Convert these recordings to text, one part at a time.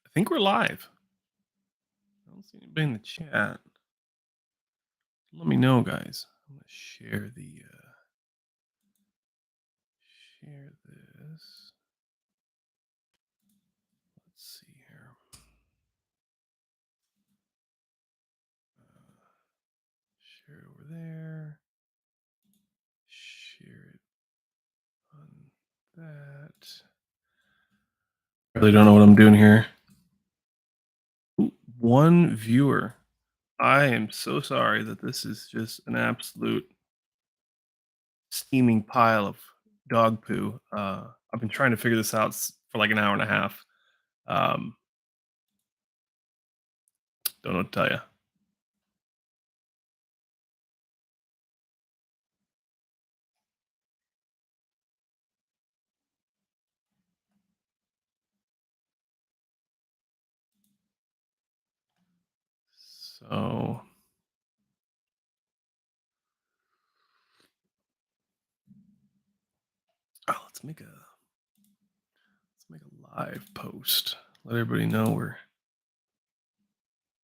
I think we're live. I don't see anybody in the chat. Let me know, guys. I'm gonna share this. Let's see here. Share it over there. Share it on that. I really don't know what I'm doing here. Ooh, one viewer. I am so sorry that this is just an absolute steaming pile of dog poo. I've been trying to figure this out for like an hour and a half. Um, don't know what to tell you. So let's make a live post. Let everybody know we're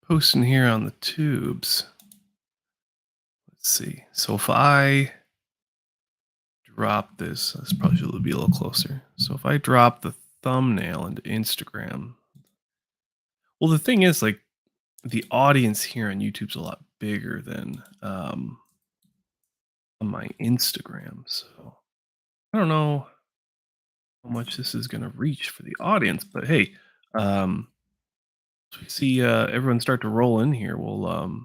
posting here on the tubes. Let's see. So if I drop this probably should be a little closer. So if I drop the thumbnail into Instagram, well, the thing is, like, the audience here on YouTube's a lot bigger than on my Instagram. So I don't know how much this is going to reach for the audience, but hey, um, as we see everyone start to roll in here, we'll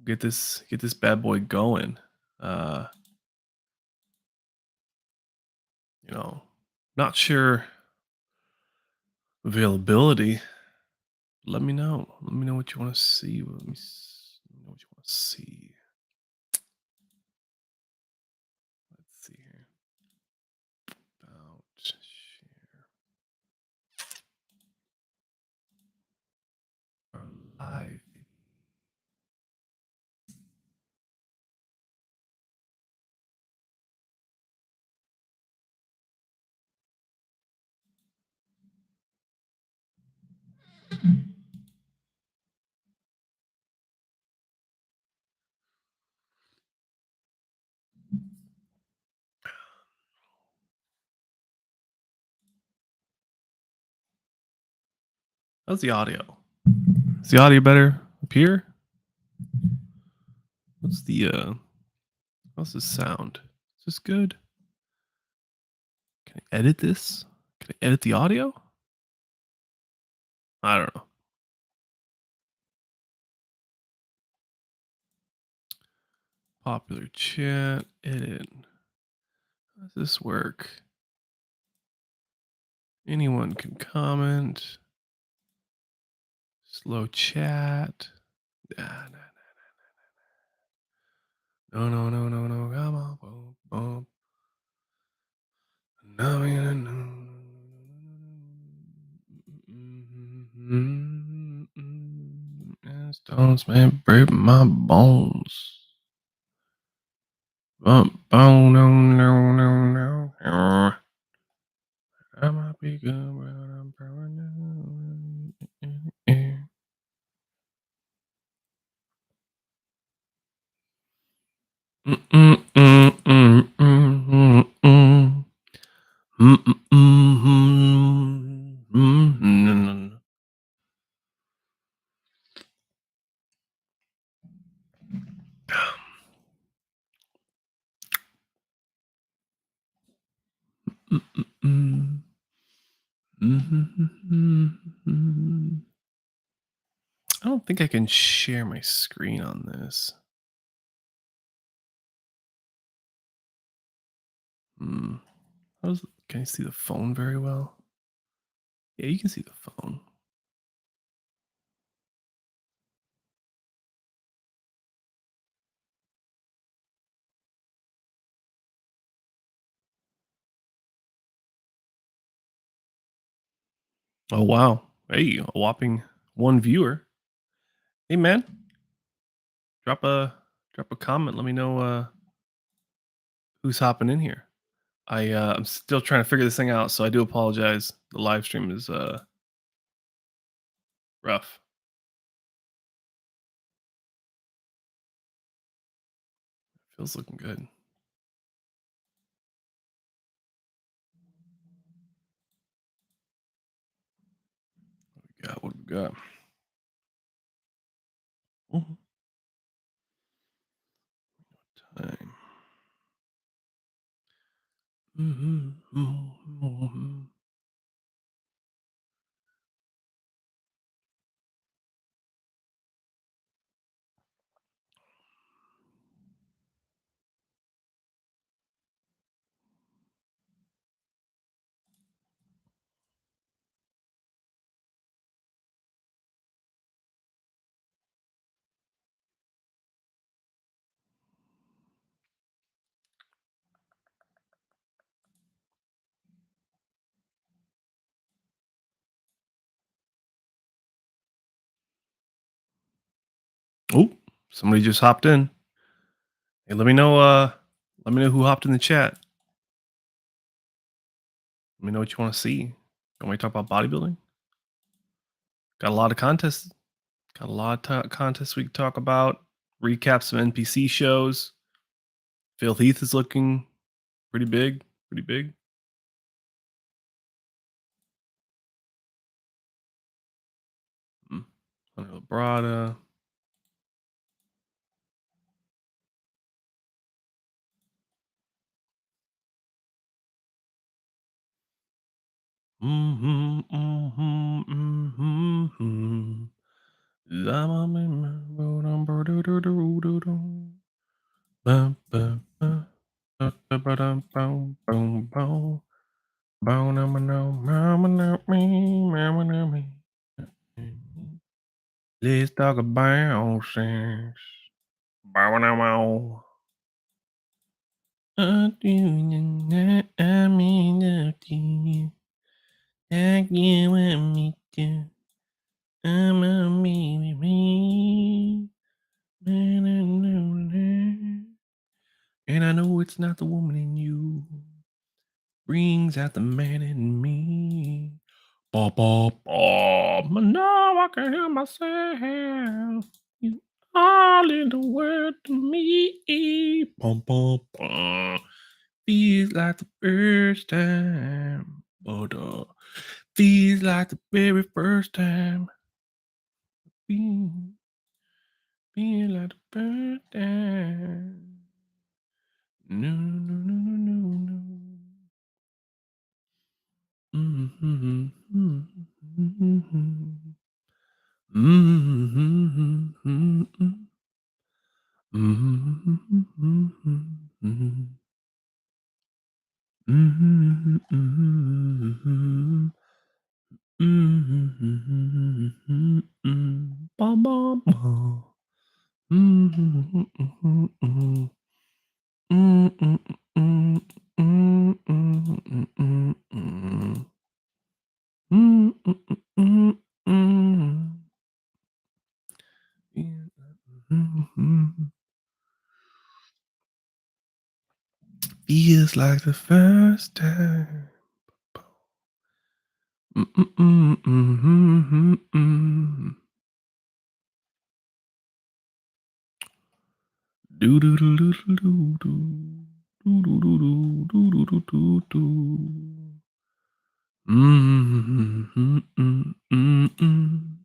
get this bad boy going. Uh, you know, not sure availability. Let me know. Let me know what you want to see. Let me know what you want to see. Let's see here. About share our live. How's the audio? Is the audio better up here? What's the how's the sound? Is this good? Can I edit this? Can I edit the audio? I don't know. Popular chat, edit. How does this work? Anyone can comment. Slow chat. Nah, nah, no, no, no, no, no. Come on, boom, boom. No, yeah, no. Stones may break my bones. Bone, no, no, no, no. I might be good, but I'm permanent. I don't think I can share my screen on this. Hmm. Can you see the phone very well? Yeah, you can see the phone. Oh wow! Hey, a whopping one viewer. Hey man, drop a comment. Let me know who's hopping in here. I'm still trying to figure this thing out, so I do apologize. The live stream is rough. Feels looking good. What do we got? Mhm. Time. Mhm, mhm, mhm. Oh, somebody just hopped in. Hey, let me know who hopped in the chat. Let me know what you want to see. Want me to talk about bodybuilding? Got a lot of contests. Got a lot of contests we can talk about. Recap some NPC shows. Filth Heath is looking pretty big. Pretty big. Mm. Labrada. Mhm, mhm, mhm, mhm. Bum, bum, bum. Ba-ba-dum, bum, bum, bum. Bow-nam-a-nom, let's talk about sex. Bow-nam-ow. I do I mean nothing. Like you want me to. I'm a me. And I know it's not the woman in you. Brings out the man in me. Ba ba ba. But now I can hear myself. You all in the world to me. Bum, bum, bum. Feels like the first time. But feels like the very first time. Feel like the first time. No, no, no, no, no, no. Mhm, mhm, mhm. Mhm, mhm, mhm. Mhm, mhm, mhm. Mhm, mhm, mhm. Mhm, mhm, mhm. Bum, bum, bum. Mhm, mhm, mhm. Mm, mm, mm, mm, mm, mm, mm, mm. Mm, mm, mm, mm, mm. Mhm. Feels like the first time. Mm, mm, mm, mhm, mm. Do do do do do do do. Do do do do do do do do. Mm, mm, mm, mm, mm.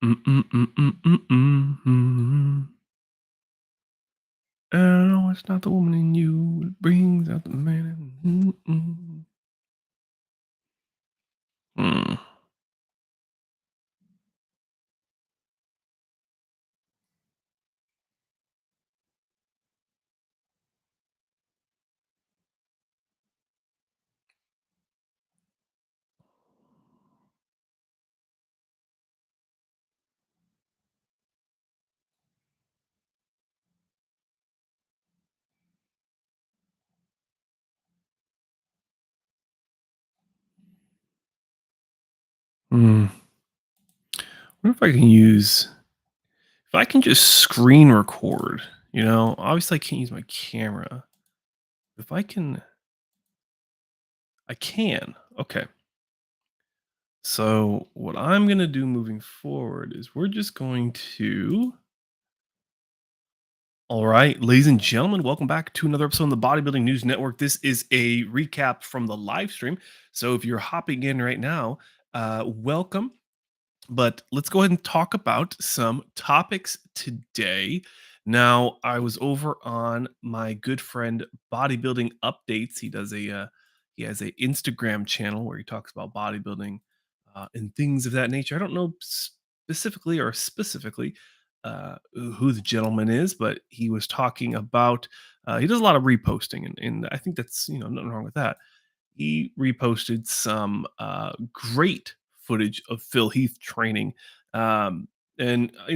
Mm, mm, mm, mm, mm, mm, mm. I know it's not the woman in you. It brings out the man. Mm. Mm. What if I can use? If I can just screen record, obviously I can't use my camera. If I can I can. Okay. So what I'm gonna do moving forward is we're just going to. All right, ladies and gentlemen, welcome back to another episode on the Bodybuilding News Network. This is a recap from the live stream. So if you're hopping in right now, welcome. But let's go ahead and talk about some topics today. Now, I was over on my good friend Bodybuilding Updates. He has a Instagram channel where he talks about bodybuilding and things of that nature. I don't know specifically who the gentleman is, but he was talking about. He does a lot of reposting, and I think that's nothing wrong with that. He reposted some great footage of Phil Heath training. And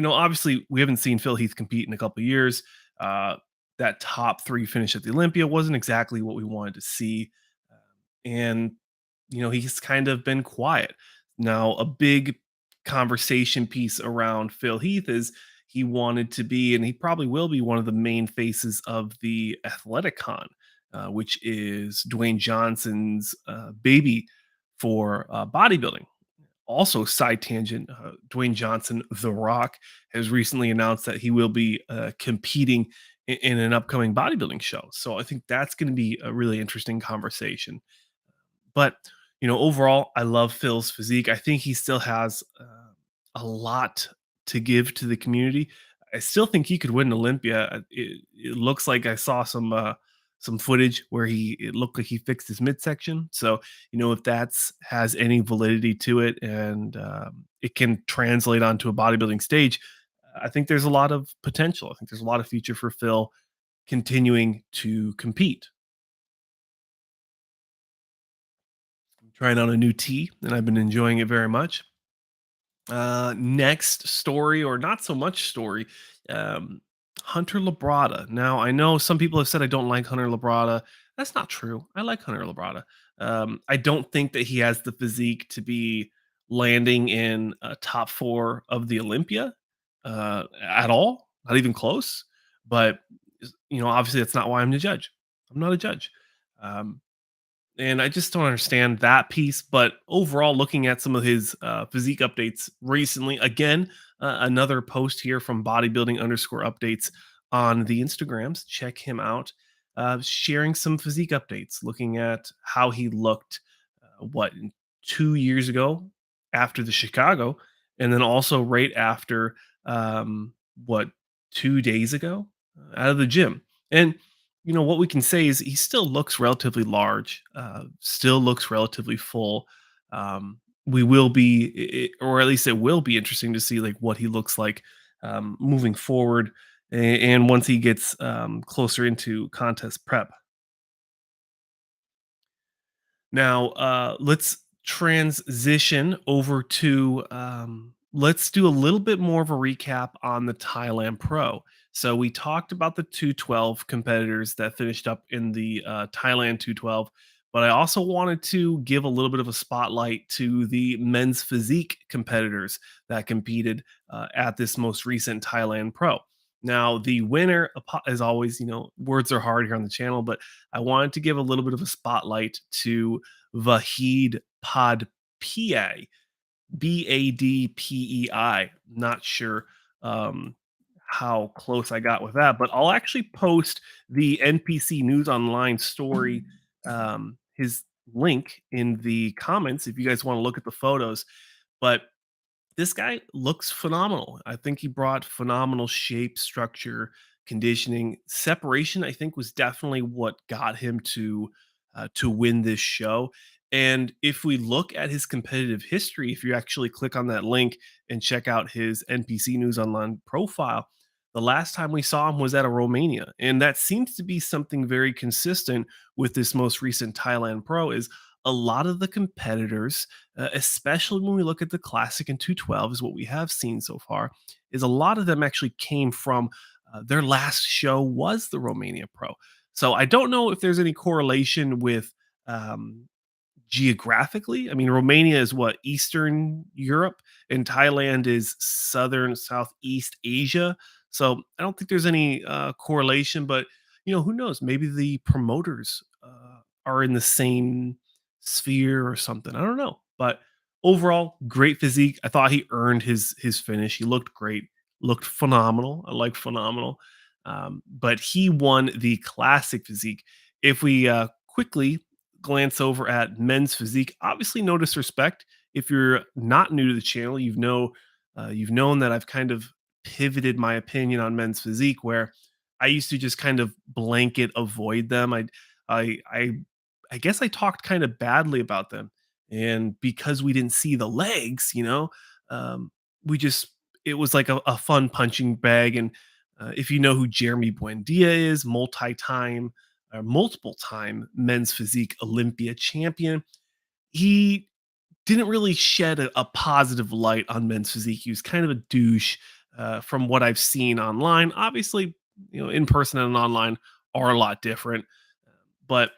obviously, we haven't seen Phil Heath compete in a couple of years. Uh, that top three finish at the Olympia wasn't exactly what we wanted to see. And, he's kind of been quiet. Now, a big conversation piece around Phil Heath is he wanted to be, and he probably will be, one of the main faces of the Athleticon, which is Dwayne Johnson's baby for bodybuilding. Also, side tangent, Dwayne Johnson, The Rock, has recently announced that he will be competing in an upcoming bodybuilding show. So I think that's going to be a really interesting conversation. But, overall, I love Phil's physique. I think he still has a lot to give to the community. I still think he could win Olympia. It looks like I saw some footage where it looked like he fixed his midsection. So, if that's has any validity to it, and it can translate onto a bodybuilding stage, I think there's a lot of potential. I think there's a lot of future for Phil continuing to compete. I'm trying out a new tea, and I've been enjoying it very much. Next story, or not so much story, um, Hunter Labrada. Now, I know some people have said I don't like Hunter Labrada. That's not true. I like Hunter Labrada. I don't think that he has the physique to be landing in top four of the Olympia at all, not even close. But obviously, that's not why I'm the judge. I'm not a judge. Um, and I just don't understand that piece. But overall, looking at some of his physique updates recently, again, another post here from bodybuilding underscore updates on the Instagrams. Check him out. Sharing some physique updates, looking at how he looked, 2 years ago after the Chicago, and then also right after, what, 2 days ago out of the gym. And what we can say is he still looks relatively large, still looks relatively full. We will be, or at least it will be interesting to see like what he looks like moving forward, and once he gets closer into contest prep. Now, let's transition over to let's do a little bit more of a recap on the Thailand Pro. So we talked about the 212 competitors that finished up in the Thailand 212, but I also wanted to give a little bit of a spotlight to the men's physique competitors that competed at this most recent Thailand Pro. Now, the winner, as always, words are hard here on the channel, but I wanted to give a little bit of a spotlight to Vahid Podpei, Badpei. Not sure um, how close I got with that, but I'll actually post the NPC News Online story, his link in the comments if you guys want to look at the photos. But this guy looks phenomenal. I think he brought phenomenal shape, structure, conditioning, separation. I think was definitely what got him to win this show. And if we look at his competitive history, if you actually click on that link and check out his NPC News Online profile, the last time we saw him was at a Romania, and that seems to be something very consistent with this most recent Thailand Pro. Is a lot of the competitors, especially when we look at the classic and 212, is what we have seen so far, is a lot of them actually came from their last show was the Romania Pro. So I don't know if there's any correlation with um, geographically. I mean, Romania is what, Eastern Europe, and Thailand is Southern Southeast Asia. So I don't think there's any correlation, but who knows? Maybe the promoters are in the same sphere or something. I don't know, but overall, great physique. I thought he earned his finish. He looked great, looked phenomenal. I like phenomenal, but he won the classic physique. If we quickly glance over at men's physique, obviously no disrespect. If you're not new to the channel, you've known that I've kind of pivoted my opinion on men's physique, where I used to just kind of blanket avoid them. I I I guess I talked kind of badly about them, and because we didn't see the legs, we just it was like a fun punching bag. And if you know who Jeremy Buendia is, multiple time men's physique Olympia champion, he didn't really shed a positive light on men's physique. He was kind of a douche, from what I've seen online. Obviously, in person and online are a lot different, but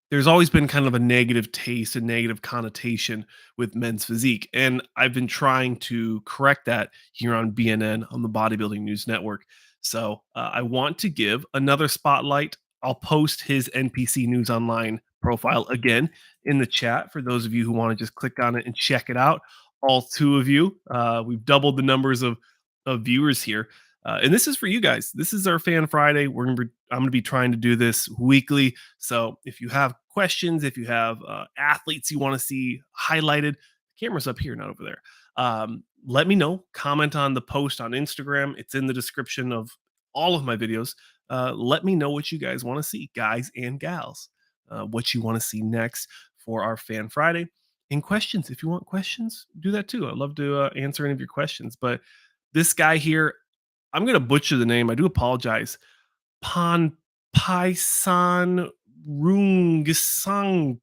there's always been kind of a negative taste, a negative connotation with men's physique. And I've been trying to correct that here on BNN, on the Bodybuilding News Network. So I want to give another spotlight. I'll post his NPC News Online profile again in the chat for those of you who want to just click on it and check it out. All two of you. We've doubled the numbers of viewers here. And this is for you guys. This is our Fan Friday. I'm gonna be trying to do this weekly. So if you have questions, if you have athletes you want to see highlighted, the camera's up here, not over there. Let me know. Comment on the post on Instagram. It's in the description of all of my videos. Let me know what you guys want to see, guys and gals. What you want to see next for our Fan Friday. And questions. If you want questions, do that too. I'd love to answer any of your questions. But this guy here, I'm going to butcher the name. I do apologize. Paisan Rungisangpi.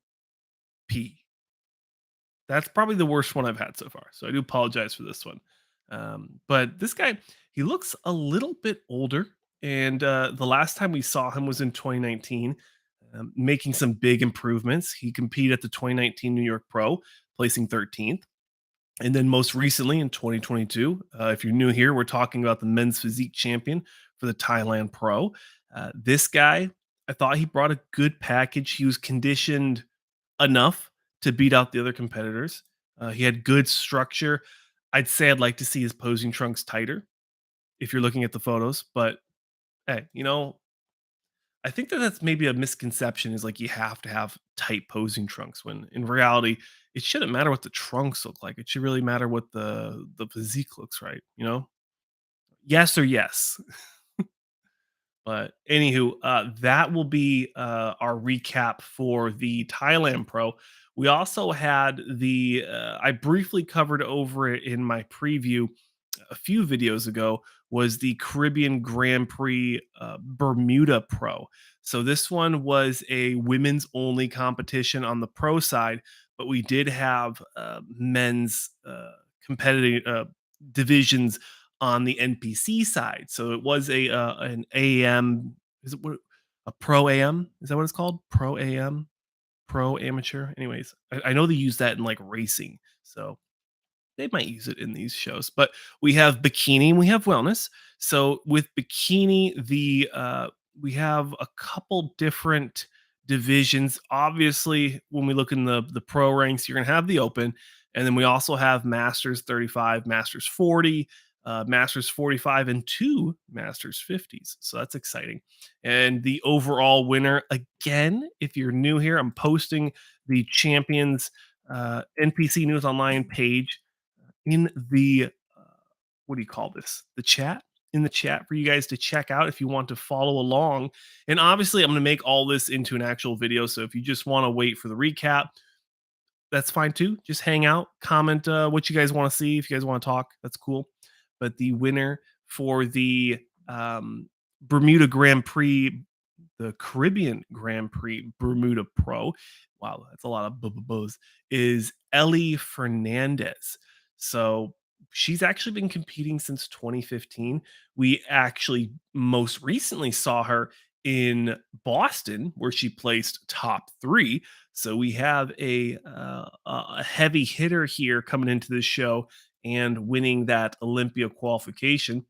That's probably the worst one I've had so far. So I do apologize for this one. But this guy, he looks a little bit older. And the last time we saw him was in 2019, making some big improvements. He competed at the 2019 New York Pro, placing 13th. And then most recently in 2022, if you're new here, we're talking about the men's physique champion for the Thailand Pro. This guy, I thought he brought a good package. He was conditioned enough to beat out the other competitors. He had good structure. I'd say I'd like to see his posing trunks tighter if you're looking at the photos. But hey, I think that that's maybe a misconception, is like you have to have tight posing trunks, when in reality, it shouldn't matter what the trunks look like. It should really matter what the physique looks right, you know? Yes or yes. But anywho, that will be our recap for the Thailand Pro. We also had I briefly covered over it in my preview a few videos ago, was the Caribbean Grand Prix Bermuda Pro. So this one was a women's only competition on the pro side, but we did have men's competitive divisions on the NPC side. So it was an AM. Is it what a pro AM? Is that what it's called? Pro AM, pro amateur. Anyways, I know they use that in like racing. So they might use it in these shows. But we have bikini and we have wellness. So with bikini, we have a couple different divisions. Obviously, when we look in the pro ranks, you're gonna have the open, and then we also have Masters 35, Masters 40, Masters 45, and two Masters 50s. So that's exciting. And the overall winner, again, if you're new here, I'm posting the champions NPC News Online page in the what do you call this? The chat, in the chat for you guys to check out if you want to follow along. And obviously, I'm going to make all this into an actual video. So if you just want to wait for the recap, that's fine too. Just hang out, comment what you guys want to see. If you guys want to talk, that's cool. But the winner for the Bermuda Grand Prix, the Caribbean Grand Prix Bermuda Pro, wow, that's a lot of buzz, is Ellie Fernandez. So she's actually been competing since 2015. We actually most recently saw her in Boston, where she placed top three. So we have a heavy hitter here coming into this show and winning that Olympia qualification.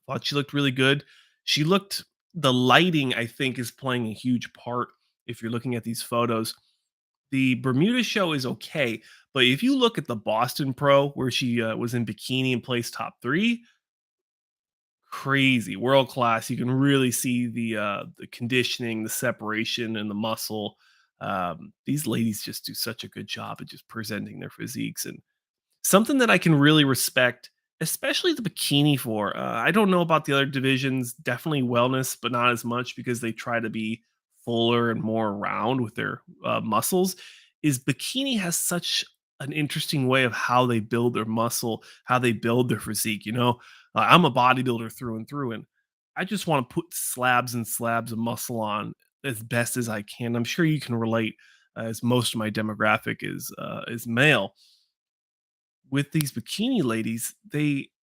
Thought she looked really good. She looked The lighting, I think, is playing a huge part if you're looking at these photos. The Bermuda show is okay, but if you look at the Boston Pro where she was in bikini and placed top three, crazy world class. You can really see the conditioning, the separation, and the muscle. These ladies just do such a good job at just presenting their physiques, and something that I can really respect, especially the bikini for. I don't know about the other divisions, definitely wellness, but not as much because they try to be fuller and more round with their muscles. Is bikini has such an interesting way of how they build their muscle, how they build their physique. I'm a bodybuilder through and through, and I just want to put slabs and slabs of muscle on as best as I can. I'm sure you can relate, as most of my demographic is male. With these bikini ladies,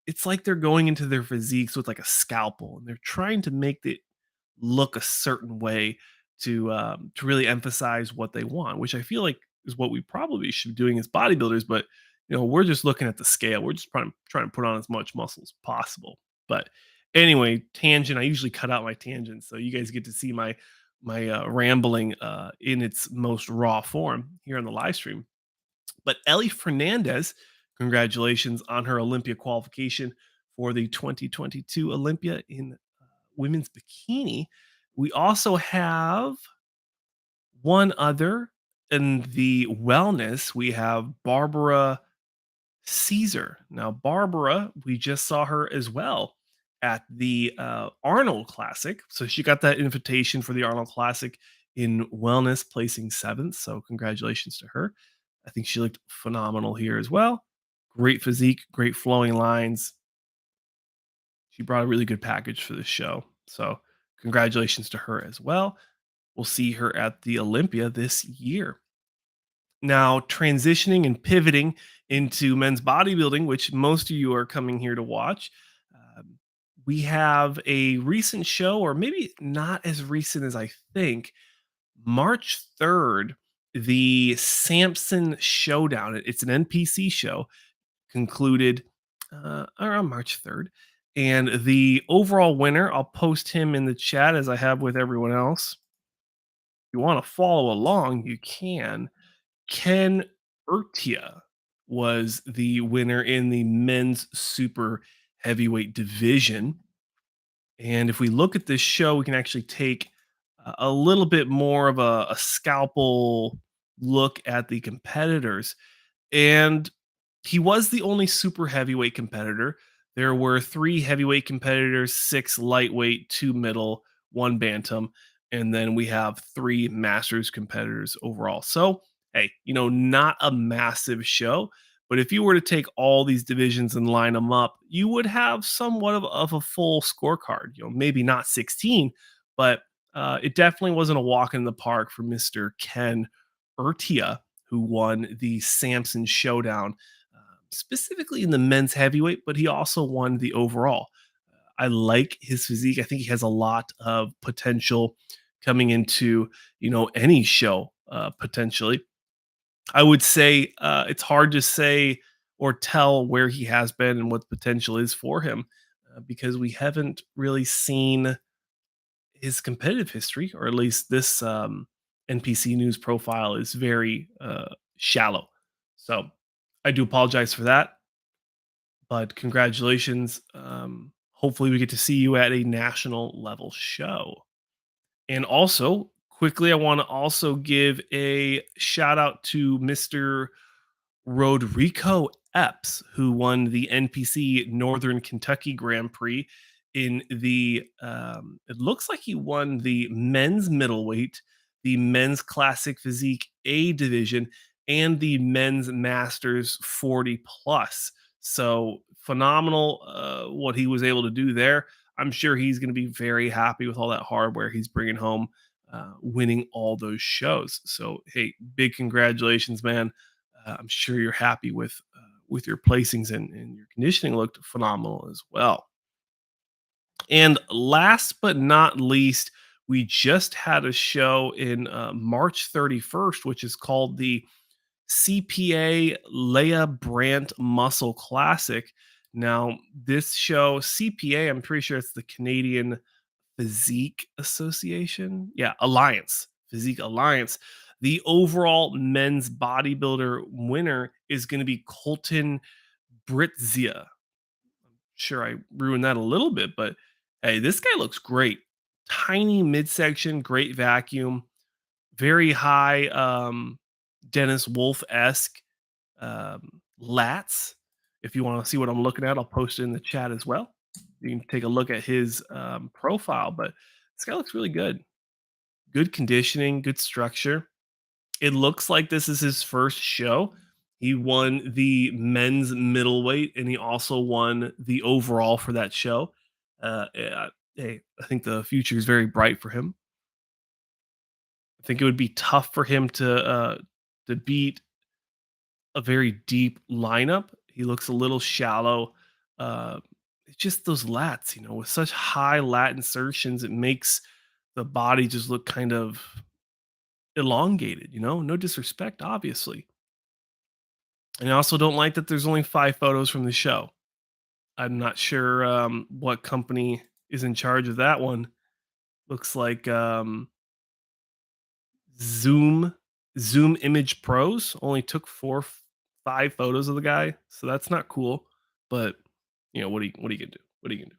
it's like they're going into their physiques with like a scalpel and they're trying to make it look a certain way to really emphasize what they want, which I feel like is what we probably should be doing as bodybuilders. But we're just looking at the scale. We're just trying to put on as much muscle as possible. But anyway, tangent. I usually cut out my tangents, so you guys get to see my rambling in its most raw form here on the live stream. But Ellie Fernandez, congratulations on her Olympia qualification for the 2022 Olympia in women's bikini. We also have one other in the wellness. We have Barbara Caesar. Now, Barbara, we just saw her as well at the Arnold Classic. So she got that invitation for the Arnold Classic in wellness, placing seventh. So congratulations to her. I think she looked phenomenal here as well. Great physique, great flowing lines. She brought a really good package for this show. So congratulations to her as well. We'll see her at the Olympia this year. Now, transitioning and pivoting into men's bodybuilding, which most of you are coming here to watch, um, we have a recent show, or maybe not as recent as I think. March 3rd, the Samson Showdown. It's an NPC show, concluded around March 3rd. And the overall winner, I'll post him in the chat as I have with everyone else. If you want to follow along, you can. Ken Urtia was the winner in the men's super heavyweight division. And if we look at this show, we can actually take a little bit more of a scalpel look at the competitors. And he was the only super heavyweight competitor. There were three heavyweight competitors, six lightweight, two middle, one bantam, and then we have three masters competitors overall. So, hey, not a massive show, but if you were to take all these divisions and line them up, you would have somewhat of a full scorecard. Maybe not 16, but it definitely wasn't a walk in the park for Mr. Ken Urtia, who won the Samson Showdown, specifically in the men's heavyweight, but he also won the overall. I like his physique. I think he has a lot of potential coming into any show potentially. I would say it's hard to say or tell where he has been and what the potential is for him because we haven't really seen his competitive history, or at least this NPC news profile is very shallow. So I do apologize for that, but congratulations. Hopefully, we get to see you at a national level show. And also, quickly, I want to also give a shout out to Mr. Rodrigo Epps, who won the NPC Northern Kentucky Grand Prix in it looks like he won the men's middleweight, the men's classic physique A division, and the men's masters 40 plus. So phenomenal what he was able to do there. I'm sure he's going to be very happy with all that hardware he's bringing home, winning all those shows. So, hey, big congratulations, man. I'm sure you're happy with your placings, and your conditioning looked phenomenal as well. And last but not least, we just had a show in March 31st, which is called the CPA Leah Brandt Muscle Classic. Now, this show, CPA, I'm pretty sure it's the Canadian Physique Association. Yeah, Alliance, Physique Alliance. The overall men's bodybuilder winner is going to be Colton Britzia. Sure, I ruined that a little bit, but hey, this guy looks great. Tiny midsection, great vacuum, very high Dennis Wolf esque lats. If you want to see what I'm looking at, I'll post it in the chat as well. You can take a look at his profile, but this guy looks really good. Good conditioning, good structure. It looks like this is his first show. He won the men's middleweight, and he also won the overall for that show. Hey, I think the future is very bright for him. I think it would be tough for him to beat a very deep lineup. He looks a little shallow. Uh, it's just those lats, with such high lat insertions, it makes the body just look kind of elongated. No disrespect, obviously. And I also don't like that there's only 5 photos from the show. I'm not sure, what company is in charge of that one. Looks like, Zoom Zoom Image Pros only took 5 photos of the guy, so that's not cool, but, what are you gonna do? What are you gonna do?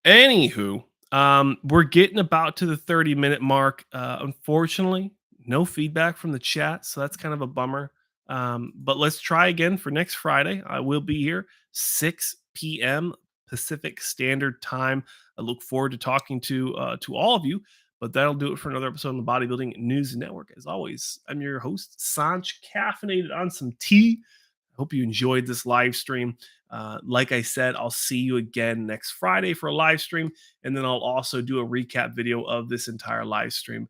Anywho, we're getting about to the 30-minute mark. Unfortunately, no feedback from the chat, so that's kind of a bummer. But let's try again for next Friday. I will be here 6 p.m. Pacific Standard Time. I look forward to talking to all of you. But that'll do it for another episode on the Bodybuilding News Network. As always, I'm your host, Sanch, caffeinated on some tea. Hope you enjoyed this live stream. Like I said, I'll see you again next Friday for a live stream, and then I'll also do a recap video of this entire live stream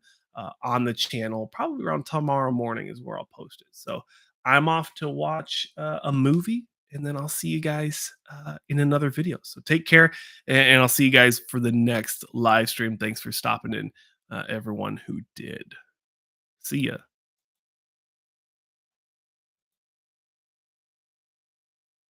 on the channel. Probably around tomorrow morning is where I'll post it. So I'm off to watch a movie, and then I'll see you guys in another video. So take care, and I'll see you guys for the next live stream. Thanks for stopping in, everyone who did. See ya.